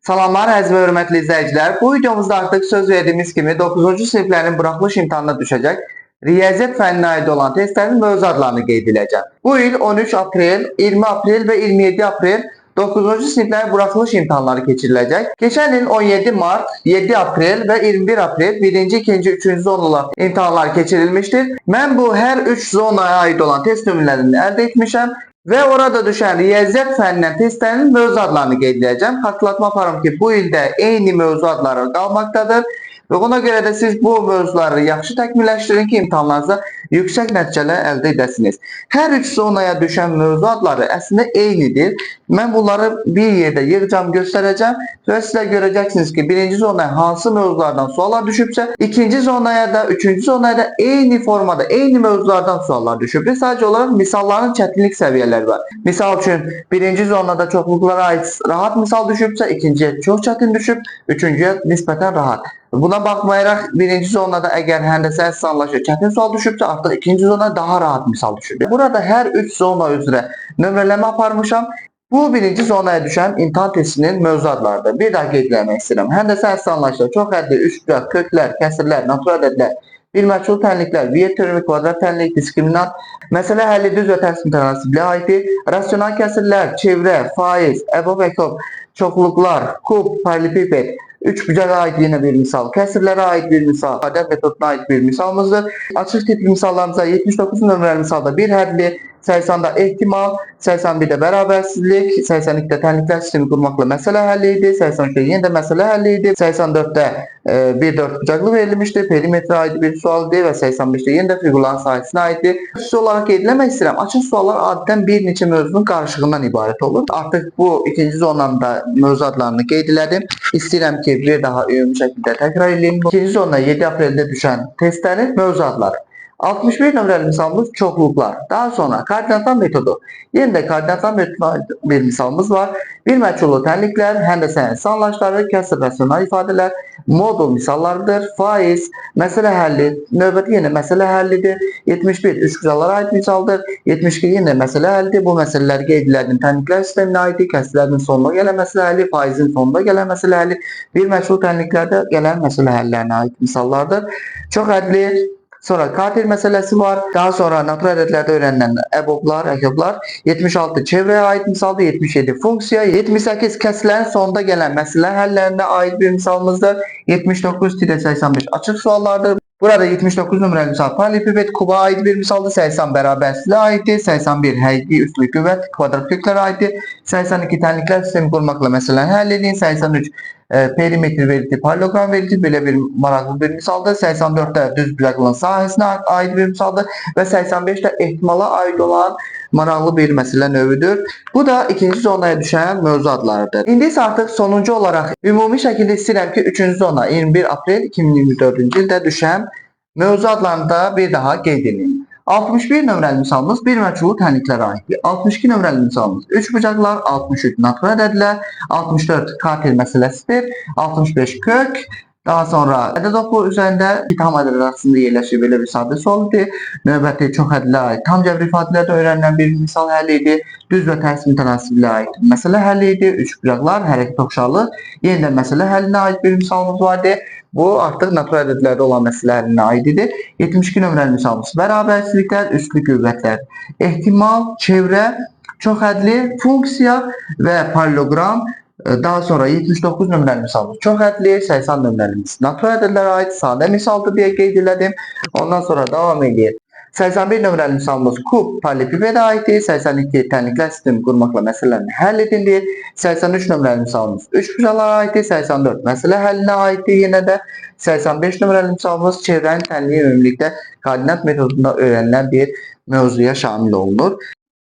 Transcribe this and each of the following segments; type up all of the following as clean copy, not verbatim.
Salamlar əziz və hörmətli izləyicilər. Bu videomuzda artıq söz verdiyimiz kimi 9-cu siniflərin buraxılış imtahanına düşəcək riyaziyyat fənninə aid olan testlərin mövzu adlarını qeyd edəcəm. Bu il 13 aprel, 20 aprel və 27 aprel 9-cu siniflərin buraxılış imtahanları keçiriləcək. Keçən il 17 mart, 7 aprel və 21 aprel 1-ci, 2-ci, 3-cü zonalar imtahanlar keçirilmişdir. Mən bu hər 3 zonaya aid olan test nümunələrini əldə etmişəm. Və orada düşən riyaziyyat fənnindən testlərin mövzu adlarını qeyd edəcəm. Xatırlatma aparım ki, bu ildə eyni mövzu adları qalmaqdadır. Və ona görə də siz bu mövzuları yaxşı təkmilləşdirin ki, imtahanlarınızda yüksək nəticələr əldə edəsiniz. Hər 3 zonaya düşən mövzu adları əslində eynidir. Mən bunları bir yerdə yığacam, göstərəcəm və sizlər görəcəksiniz ki, birinci zonaya hansı mövzulardan suallar düşübsə, ikinci zonaya da, üçüncü zonaya da eyni formada, eyni mövzulardan suallar düşübdür. Sadəcə olaraq misalların çətinlik səviyyələri var. Misal üçün, birinci zonada çoxluqlara aid rahat misal düşübsə, ikinciyə çox çətin düşüb, üçüncüyə nisbətən rahat. Buna baxmayaraq, birinci zonada əgər həndəsə əsasanlaşır, çətin sual düşübsə, artıq ikinci zonada daha rahat misal düşüb. Burada hər 3 zona üzrə nömrələmə aparmışam. Bu birinci zonaya düşən imtahan testinin mövzu adlarıdır. Bir daha qeyd etmək istəyirəm. Həndəsə əsasanlaşır, çox həddi, üçbucaq, köklər, kəsirlər, natural ədədlər, bir məchul tənliklər, viyer teoremi, kvadrat tənlik, diskriminant, məsələ həlli, düz və tərs mütənasibliyə aiddir. Rasional kəsirlər, çevrə, faiz, əbob-əkob, çoxluqlar, kub, paralelipiped, üçbucağa aid yine bir misal, kəsirlərə aid bir misal, ədəd metoduna aid bir misalımızdır. Açıq tipli misallarımıza 79 nömrəli misalda bir hədli, 80-da ehtimal, 81-də bərabərsizlik, 82-də tənliklər sistemi qurmaqla məsələ həlli idi, 83-də yenə də məsələ həlli idi, 84-də bir dördbucaqlı verilmişdir, perimetrə aid bir sualdır və 85-də yenə də fiqurların sahəsinə aiddir. Xüsusi olaraq qeyd etmək istəyirəm, açıq suallar adətən bir neçə mövzunun qarışığından ibarət olur. Artıq bu ikinci zonanın da mövzu adlarını qeyd elədim. İstəyirəm ki, bir daha ümumi şəkildə təkrar edeyim. İkinci zonda 7 apreldə düşən testlərin mövzu adları. 61 nömrəli misalımız çoxluqlar. Daha sonra koordinatlar metodu. Yenə də koordinatlar metoduna bir misalımız var. Bir məchullu tənliklər, həndəsə sanlaşları, kəsr rasional ifadələr, modul misallarıdır. Faiz, məsələ həlli, növbəti yenə məsələ həllidir. 71 üçbucaqlara aid misaldır. 72 yenə məsələ həllidir. Bu məsələlər qeyd edilən tənliklər sisteminə aiddir. Kəsrlərin sonuna gələn məsələ həlli, faizin sonuna gələn məsələ həlli, bir məchul tənliklərdə gələn məsələ həllərinə aid misallardır. Çox hədli. Sonra katil məsələsi var. Daha sonra natural ədədlərdə öyrənilən əboblar, əkoblar. 76 çevrəyə aid misaldır. 77 funksiya. 78 kəsrlərin sonunda gələn məsələ həllərinə aid bir misalımızdır. 79-85 açıq suallardır. Burada 79 nömrəli misal paralelipiped kuba aid bir misaldır. 80 bərabərsizliyə aiddir. 81 həqiqi üslü qüvvət kvadrat köklərə aiddir. 82 tənliklər sistemi qurmaqla məsələni həll edin. 83 perimetr verildi, parallelogram verildi. Belə bir maraqlı bir misaldır. 84-də düz bucaqlığın sahəsinə aid bir misaldır və 85-də ehtimala aid olan maraqlı bir məsələ növüdür. Bu da ikinci zonaya düşən mövzu adlarıdır. İndi isə artıq sonuncu olaraq ümumi şəkildə istəyirəm ki, 3-cü zona 21 aprel 2024-cü ildə düşən mövzu adlarını da bir daha qeyd edeyim. 61 nömrəli misalımız bir məchullu tənliklərə aiddir. 62 nömrəli misalımız üçbucaqlar, 63 natural ədədlər, 64 katil məsələsidir, 65 kök. Daha sonra ədəd oxu üzərində tam ədəd arasında yerləşir belə bir sadə sual idi. Növbəti çox ədədlərə aid tam cəbr ifadələrdə öyrənilən bir misal həlli idi. Düz və tərs mütənasibliyə aid məsələ həlli idi. Üçbucaqlar, hərəkət oxşarlıq, yenə də məsələ həllinə aid bir misalımız vardı. Bu artıq natural ədədlərdə olan məsələ həllinə aid idi. 72 nömrəli misalımız bərabərsizliklər, üslü qüvvətlər, ehtimal, çevrə, çox hədli, funksiya və parallelogram. Daha sonra 79 nömrəli misalımız çox hədli, 80 nömrəlimiz natural ədədlərə aid sadə misaldır deyə qeyd elədim. Ondan sonra davam edir. 81 nömrəli misalımız kub paralelipiped aiddir. 82 tənliklər sistemi qurmaqla məsələlərini həll edildi. 83 nömrəli misalımız üçbucaqlara aiddir. 84 məsələ həllinə aiddir yenə də. 85 nömrəli misalımız çevrənin tənliyi ümumilikdə koordinat metodunda öyrənilən bir mövzuya şamil olunur.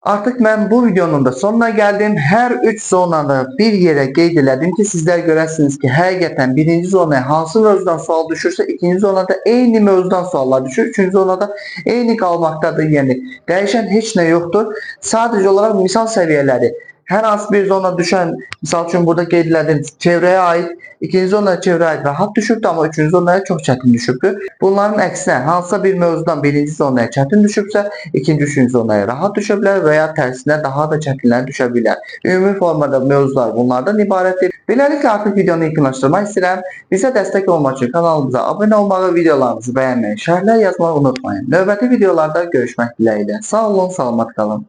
Artıq mən bu videonun da sonuna gəldim. Hər 3 zonada bir yerə qeyd elədim ki, sizlər görəsiniz ki, həqiqətən birinci zonaya hansı mövzudan sual düşürsə, ikinci zonada eyni mövzudan suallar düşür, üçüncü zonada eyni qalmaqdadır. Yəni, dəyişən heç nə yoxdur. Sadəcə olaraq misal səviyyələri hər hansı bir zona düşən, misal üçün burada qeyd elədim, çevrəyə aid, ikinci zonaya çevrəyə aid rahat düşübdür, amma üçüncü zonaya çox çətin düşübdür. Bunların əksinə hansısa bir mövzudan birinci zonaya çətin düşübsə, ikinci, üçüncü zonaya rahat düşə bilər və ya tərsinə daha da çətinlər düşə bilər. Ümumi formada mövzular bunlardan ibarətdir. Beləliklə artıq videonu yekunlaşdırmaq istəyirəm. Bizə dəstək olmaq üçün kanalımıza abunə olmağı, videolarımızı bəyənməyi, şərhlər yazmağı unutmayın. Növbəti videolarda görüşmək diləyilə. Sağ olun, salamat qalın.